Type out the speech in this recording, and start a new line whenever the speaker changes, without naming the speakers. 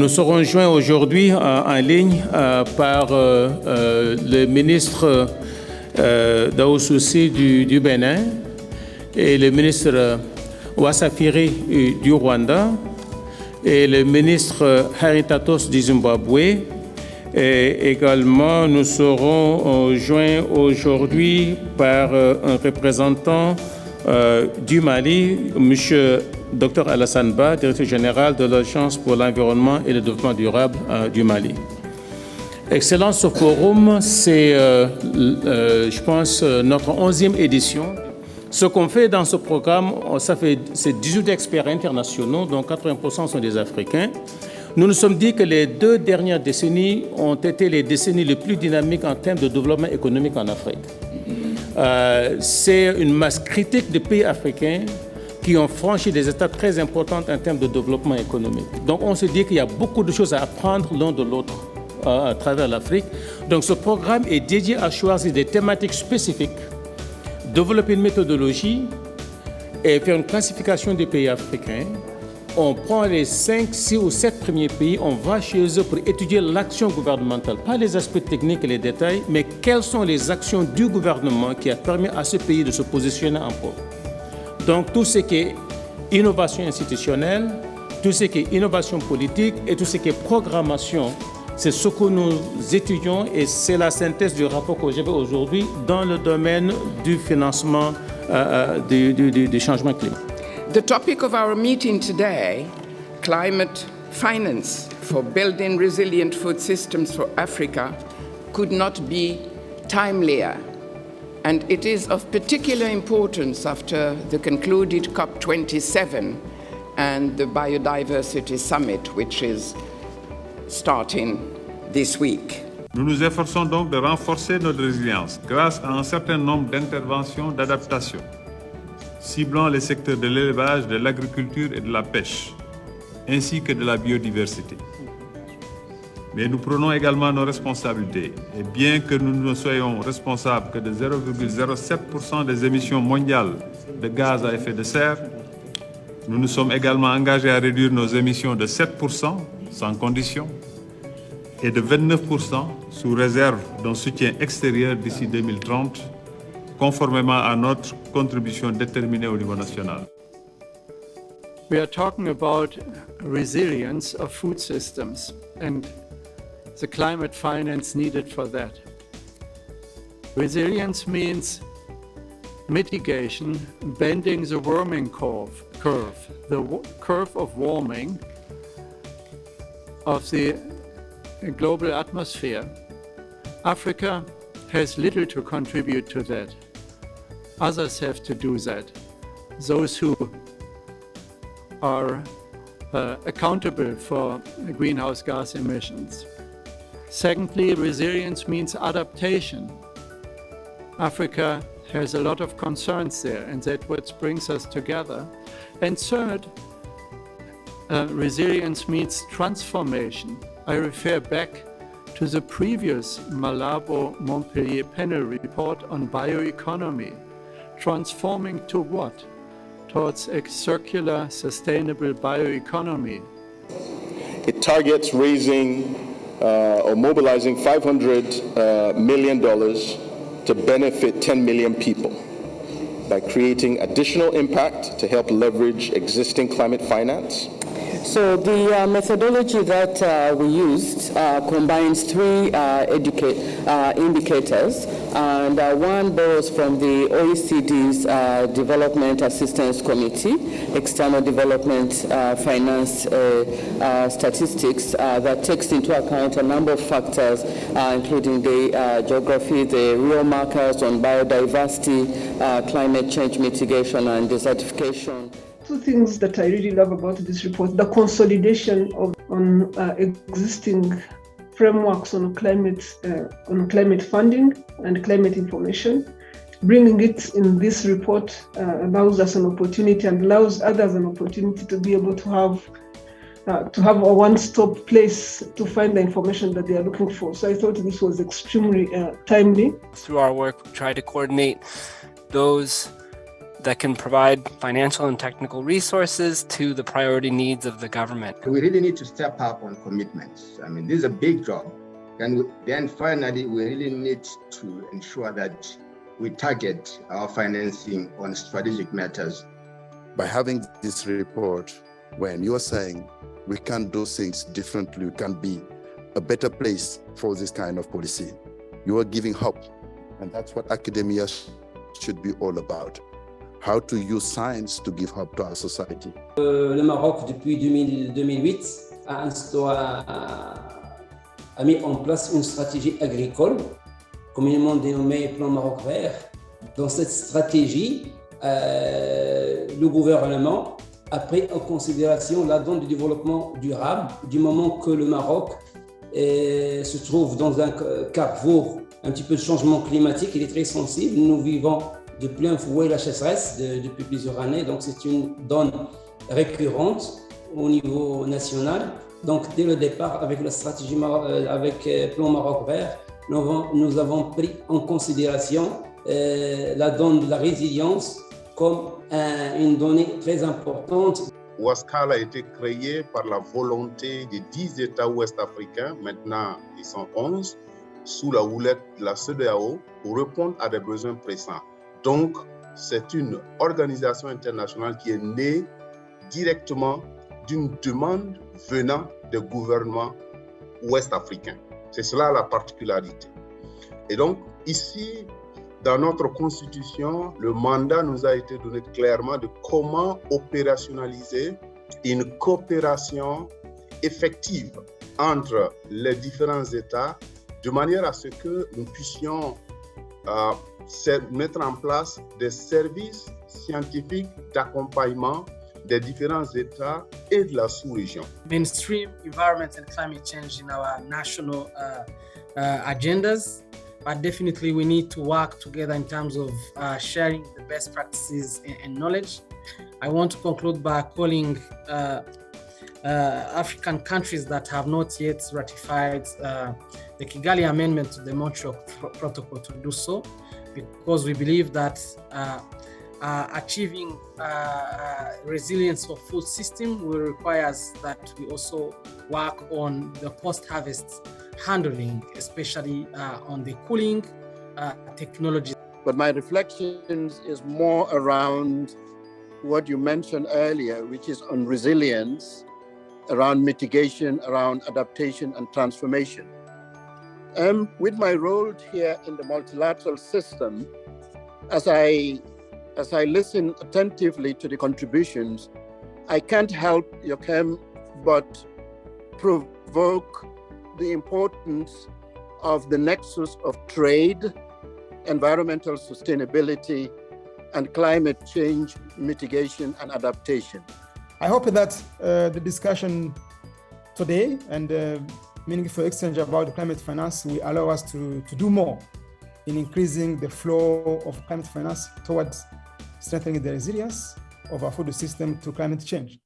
Nous serons joints aujourd'hui en ligne par le ministre Daousoussi du Bénin et le ministre Ouassafiri du Rwanda et le ministre Haritatos du Zimbabwe. Et également, nous serons joints aujourd'hui par un représentant du Mali, M. Dr Alassane Ba, directeur général de l'Agence pour l'environnement et le développement durable du Mali. Excellence, ce forum, c'est, je pense, notre 11e édition. Ce qu'on fait dans ce programme, c'est 18 experts internationaux, dont 80% sont des Africains. Nous nous sommes dit que les 2 dernières décennies ont été les décennies les plus dynamiques en termes de développement économique en Afrique. C'est une masse critique de pays africains qui ont franchi des étapes très importantes en termes de développement économique. Donc on se dit qu'il y a beaucoup de choses à apprendre l'un de l'autre à travers l'Afrique. Donc ce programme est dédié à choisir des thématiques spécifiques, développer une méthodologie et faire une classification des pays africains. On prend les 5, 6 ou 7 premiers pays, on va chez eux pour étudier l'action gouvernementale, pas les aspects techniques et les détails, mais quelles sont les actions du gouvernement qui a permis à ce pays de se positionner en pôle. Donc tout ce qui est innovation institutionnelle, tout ce qui est innovation politique et tout ce qui est programmation, c'est ce que nous étudions et c'est la synthèse du rapport que j'ai aujourd'hui dans le domaine du financement du changement climatique.
The topic of our meeting today, climate finance for building resilient food systems for Africa, could not be timelier. And it is of particular importance after the concluded COP27 and the Biodiversity Summit, which is starting this week.
Nous nous efforçons donc de renforcer notre résilience grâce à un certain nombre d'interventions d'adaptation, ciblant les secteurs de l'élevage, de l'agriculture et de la pêche, ainsi que de la biodiversité. Mais nous prenons également nos responsabilités. Et bien que nous ne soyons responsables que de 0,07% des émissions mondiales de gaz à effet de serre, nous nous sommes également engagés à réduire nos émissions de 7% sans condition et de 29% sous réserve d'un soutien extérieur d'ici 2030, conformément à notre contribution déterminée au niveau national.
We are talking about resilience of food systems and the climate finance needed for that. Resilience means mitigation, bending the warming curve, the curve of warming of the global atmosphere. Africa has little to contribute to that. Others have to do that. Those who are accountable for greenhouse gas emissions. Secondly, resilience means adaptation. Africa has a lot of concerns there, and that's what brings us together. And third, resilience means transformation. I refer back to the previous Malabo Montpellier panel report on bioeconomy. Transforming to what? Towards a circular, sustainable bioeconomy.
It targets raising or mobilizing $500 million to benefit 10 million people by creating additional impact to help leverage existing climate finance.
So the methodology that we used combines 3 indicators, and one borrows from the OECD's Development Assistance Committee, External Development Finance Statistics, that takes into account a number of factors, including the geography, the real markers on biodiversity, climate change mitigation, and desertification.
2 things that I really love about this report: the consolidation on existing frameworks on climate funding and climate information. Bringing it in this report allows us an opportunity and allows others an opportunity to be able to have a one-stop place to find the information that they are looking for. So I thought this was extremely timely.
Through our work, we try to coordinate those that can provide financial and technical resources to the priority needs of the government.
We really need to step up on commitments. I mean, this is a big job. And then finally, we really need to ensure that we target our financing on strategic matters.
By having this report, when you're saying we can do things differently, we can be a better place for this kind of policy, you are giving hope. And that's what academia should be all about. How to use science to give hope to our society.
Le Maroc, depuis 2008, a mis en place une stratégie agricole, communément dénommée Plan Maroc Vert. Dans cette stratégie, le gouvernement a pris en considération la donne du développement durable, du moment que le Maroc se trouve dans un carrefour un petit peu de changement climatique. Il est très sensible. Nous vivons de plein fouet la sécheresse depuis plusieurs années, donc c'est une donne récurrente au niveau national. Donc dès le départ, avec la stratégie, avec Plan Maroc Vert, nous avons pris en considération la donne de la résilience comme une donnée très importante.
Ouaskal a été créé par la volonté des 10 États ouest-africains, maintenant ils sont 11, sous la houlette de la CEDEAO pour répondre à des besoins pressants. Donc, c'est une organisation internationale qui est née directement d'une demande venant des gouvernements ouest-africains. C'est cela la particularité. Et donc, ici, dans notre constitution, le mandat nous a été donné clairement de comment opérationnaliser une coopération effective entre les différents États de manière à ce que nous puissions mettre en place des services scientifiques d'accompagnement des différents États et de la sous-région.
Mainstream environment and climate change in our national agendas, but definitely we need to work together in terms of sharing the best practices and knowledge. I want to conclude by calling African countries that have not yet ratified the Kigali Amendment to the Montreal Protocol to do so, because we believe that achieving resilience of food system will require that we also work on the post-harvest handling, especially on the cooling technology.
But my reflections is more around what you mentioned earlier, which is on resilience, around mitigation, around adaptation and transformation. With my role here in the multilateral system, as I listen attentively to the contributions, I can't help, Joachim, but provoke the importance of the nexus of trade, environmental sustainability, and climate change mitigation and adaptation.
I hope that the discussion today and the meaningful exchange about climate finance will allow us to do more in increasing the flow of climate finance towards strengthening the resilience of our food system to climate change.